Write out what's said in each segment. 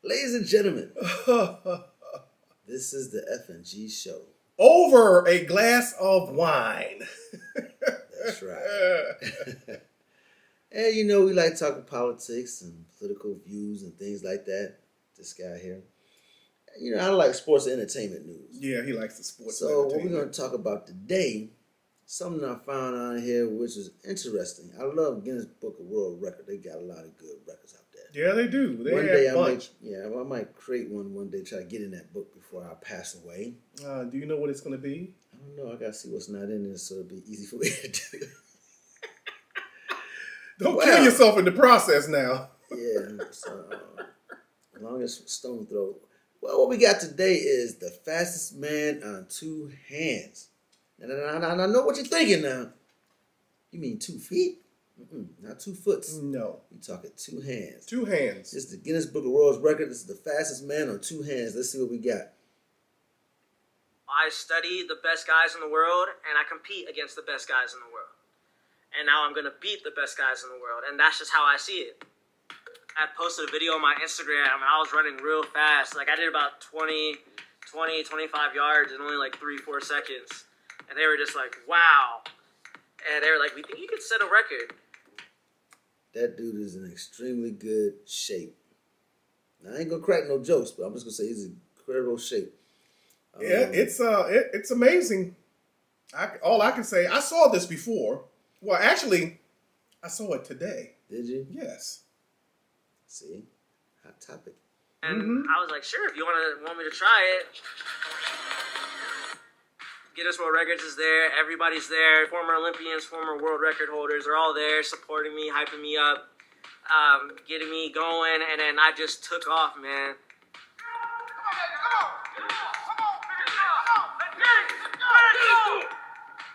Ladies and gentlemen, this is the F&G show. Over a glass of wine. That's right. And you know, we like talking politics and political views and things like that. This guy here. You know, I like sports and entertainment news. Yeah, he likes the sports. So what we're going to talk about today, something I found on here which is interesting. I love Guinness Book of World Record. They got a lot of good records out there. Yeah, they do. One day I might create one day, try to get in that book before I pass away. Do you know what it's going to be? I don't know. I got to see what's not in there so it'll be easy for me to do. Don't kill yourself in the process now. Yeah. So, as long as stone throw. Well, what we got today is the fastest man on two hands. And I know what you're thinking now. You mean 2 feet? Not 2 foot. No. We're talking 2 hands. 2 hands. This is the Guinness Book of World Record. This is the fastest man on 2 hands. Let's see what we got. I study the best guys in the world, and I compete against the best guys in the world. And now I'm going to beat the best guys in the world. And that's just how I see it. I posted a video on my Instagram, and I was running real fast. Like, I did about 25 yards in only like 3-4 seconds. And they were just like, wow. And they were like, we think you could set a record. That dude is in extremely good shape. Now, I ain't going to crack no jokes, but I'm just going to say he's in incredible shape. Yeah, it's amazing. All I can say, I saw this before. Well, actually, I saw it today. Did you? Yes. See? Hot topic. And I was like, sure, if you want me to try it. Guinness World Records is there. Everybody's there. Former Olympians, former world record holders are all there supporting me, hyping me up, getting me going. And then I just took off, man.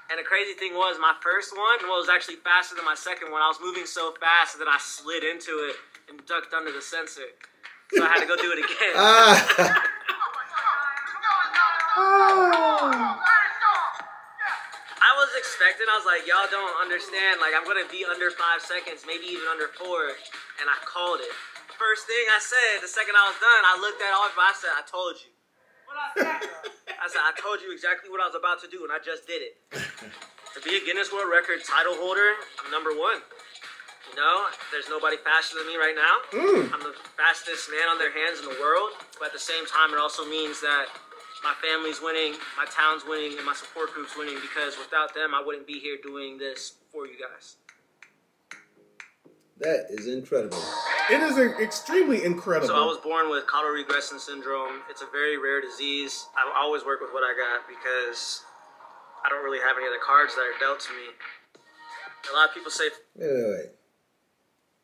And the crazy thing was, my first one was actually faster than my second one. I was moving so fast that I slid into it and ducked under the sensor. So I had to go do it again. I was expecting, I was like, y'all don't understand. Like, I'm going to be under 5 seconds, maybe even under 4. And I called it. First thing I said, the second I was done, I looked at all of I said, I told you. I said, I told you exactly what I was about to do, and I just did it. To be a Guinness World Record title holder, I'm number 1. You know, there's nobody faster than me right now. I'm the fastest man on their hands in the world. But at the same time, it also means that my family's winning, my town's winning, and my support group's winning, because without them, I wouldn't be here doing this for you guys. That is incredible. It is extremely incredible. So I was born with caudal regression syndrome. It's a very rare disease. I always work with what I got because I don't really have any other cards that are dealt to me. A lot of people say... Wait.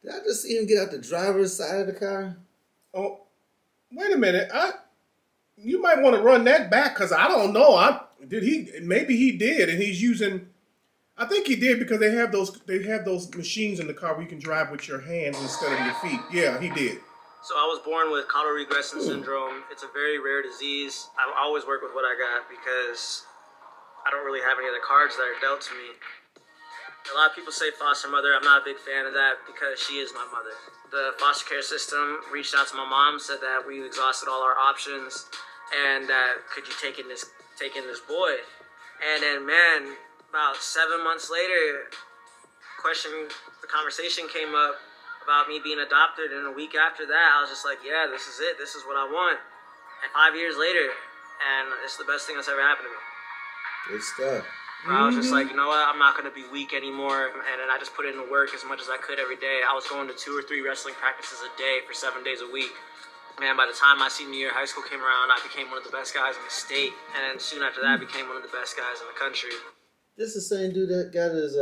Did I just see him get out the driver's side of the car? Oh, wait a minute. You might want to run that back because I don't know. Maybe he did, and he's using... I think he did because they have those machines in the car where you can drive with your hands instead of your feet. Yeah, he did. So I was born with caudal regression syndrome. It's a very rare disease. I always work with what I got because I don't really have any other cards that are dealt to me. A lot of people say foster mother. I'm not a big fan of that because she is my mother. The foster care system reached out to my mom, said that we exhausted all our options, and that could you take in this boy? And then, man, about 7 months later, the conversation came up about me being adopted, and a week after that, I was just like, yeah, this is it. This is what I want. And 5 years later, and it's the best thing that's ever happened to me. Good stuff. I was just like, you know what? I'm not going to be weak anymore. And then I just put in the work as much as I could every day. I was going to 2 or 3 wrestling practices a day for 7 days a week. Man, by the time my senior year of high school came around, I became one of the best guys in the state. And then soon after that, I became one of the best guys in the country. This is the same dude that got his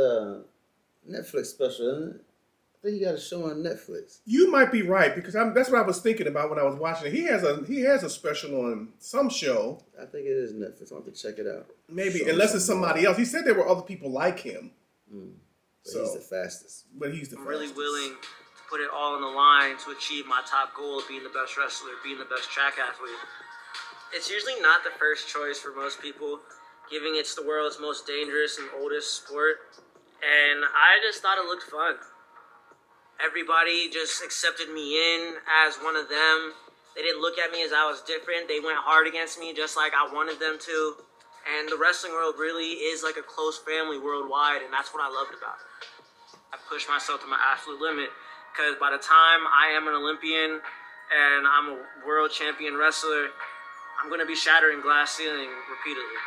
Netflix special, isn't it? I think he got a show on Netflix. You might be right because that's what I was thinking about when I was watching it. He has a special on some show. I think it is Netflix. I'll have to check it out. Maybe, unless it's somebody else. He said there were other people like him. But he's the fastest. But he's the I'm fastest. really willing to put it all on the line to achieve my top goal of being the best wrestler, being the best track athlete. It's usually not the first choice for most people, given it's the world's most dangerous and oldest sport. And I just thought it looked fun. Everybody just accepted me in as one of them. They didn't look at me as I was different. They went hard against me just like I wanted them to. And the wrestling world really is like a close family worldwide, and that's what I loved about it. I pushed myself to my absolute limit because by the time I am an Olympian and I'm a world champion wrestler, I'm going to be shattering glass ceiling repeatedly.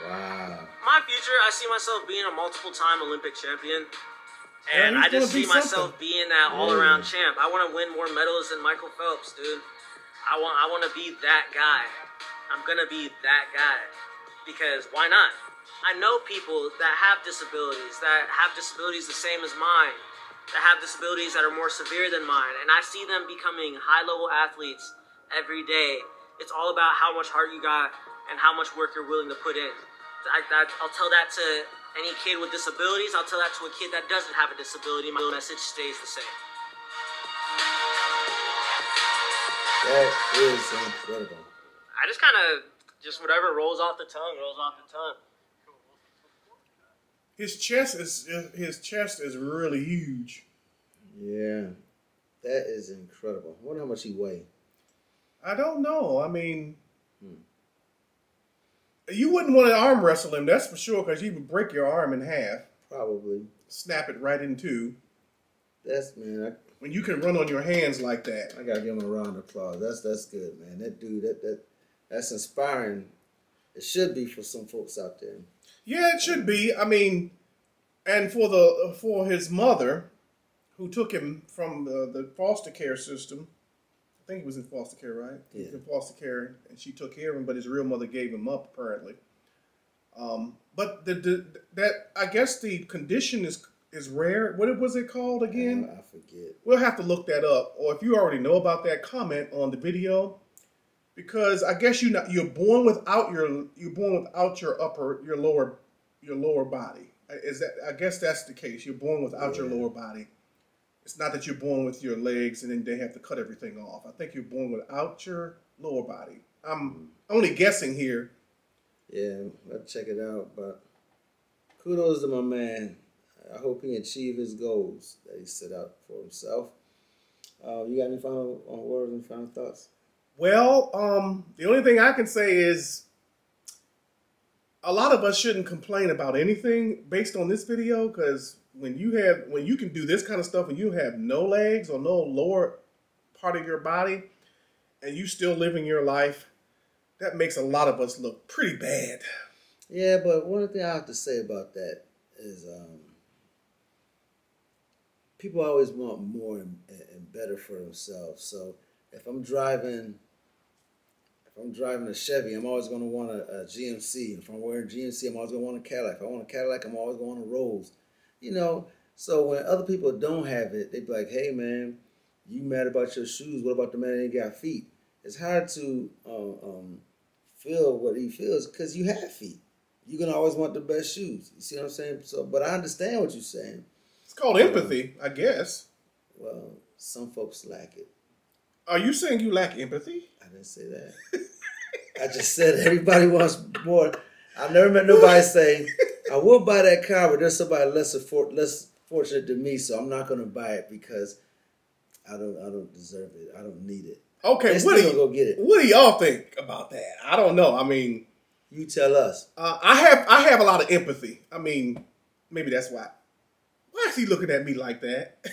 Wow. My future, I see myself being a multiple-time Olympic champion. And I just see myself being that all-around champ. I want to win more medals than Michael Phelps, dude. I want to be that guy. I'm going to be that guy. Because why not? I know people that have disabilities the same as mine, that have disabilities that are more severe than mine, and I see them becoming high-level athletes every day. It's all about how much heart you got and how much work you're willing to put in. I'll tell that to any kid with disabilities. I'll tell that to a kid that doesn't have a disability. My message stays the same. That is incredible. I just kind of, whatever rolls off the tongue, rolls off the tongue. His chest is really huge. Yeah, that is incredible. I wonder how much he weighs. I don't know. I mean, you wouldn't want to arm wrestle him, that's for sure, because you would break your arm in half. Probably. Snap it right in two. That's, man. When you can run on your hands like that. I gotta give him a round of applause. That's good, man. That dude, that's inspiring. It should be for some folks out there. Yeah, it should be. I mean, and for his mother, who took him from the foster care system. I think he was in foster care, right? Yeah. He was in foster care, and she took care of him, but his real mother gave him up, apparently. But that I guess the condition is rare. What was it called again? I forget. We'll have to look that up. Or if you already know about that, comment on the video. Because I guess you're born without your lower body. I guess that's the case. You're born without your lower body. It's not that you're born with your legs and then they have to cut everything off. I think you're born without your lower body. I'm only guessing here. Yeah, I'll check it out. But kudos to my man. I hope he achieve his goals that he set out for himself. You got any final words and final thoughts? Well, the only thing I can say is a lot of us shouldn't complain about anything based on this video, because when you can do this kind of stuff and you have no legs or no lower part of your body and you still living your life, that makes a lot of us look pretty bad. Yeah, but one thing I have to say about that is people always want more and better for themselves. So if I'm driving a Chevy, I'm always going to want a GMC. If I'm wearing GMC, I'm always going to want a Cadillac. If I want a Cadillac, I'm always going to want a Rolls. You know, so when other people don't have it, they be like, hey, man, you mad about your shoes. What about the man that ain't got feet? It's hard to feel what he feels because you have feet. You're going to always want the best shoes. You see what I'm saying? So, but I understand what you're saying. It's called empathy, I guess. Well, some folks lack it. Are you saying you lack empathy? I didn't say that. I just said everybody wants more. I've never met nobody say, I will buy that car, but there's somebody less fortunate than me, so I'm not going to buy it because I don't deserve it. I don't need it. Okay, what do y'all think about that? I don't know. I mean, you tell us. I have a lot of empathy. I mean, maybe that's why. Why is he looking at me like that?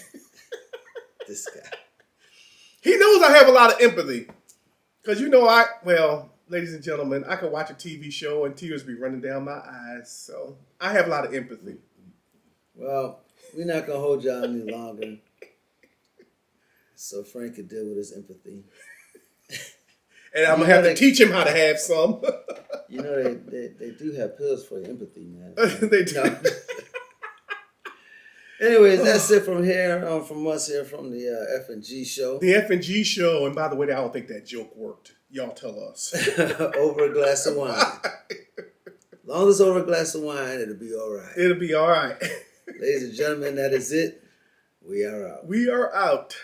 This guy. He knows I have a lot of empathy. Because ladies and gentlemen, I can watch a TV show and tears be running down my eyes. So I have a lot of empathy. Well, we're not going to hold y'all any longer. So Frank could deal with his empathy. And I'm going to have to teach him how to have some. You know, they do have pills for your empathy, man. They do. No. Anyways, that's it from here, from us here from the F&G show. The F&G show. And by the way, I don't think that joke worked. Y'all tell us. Over a glass of wine. As long as it's over a glass of wine, it'll be all right. It'll be all right. Ladies and gentlemen, that is it. We are out. We are out.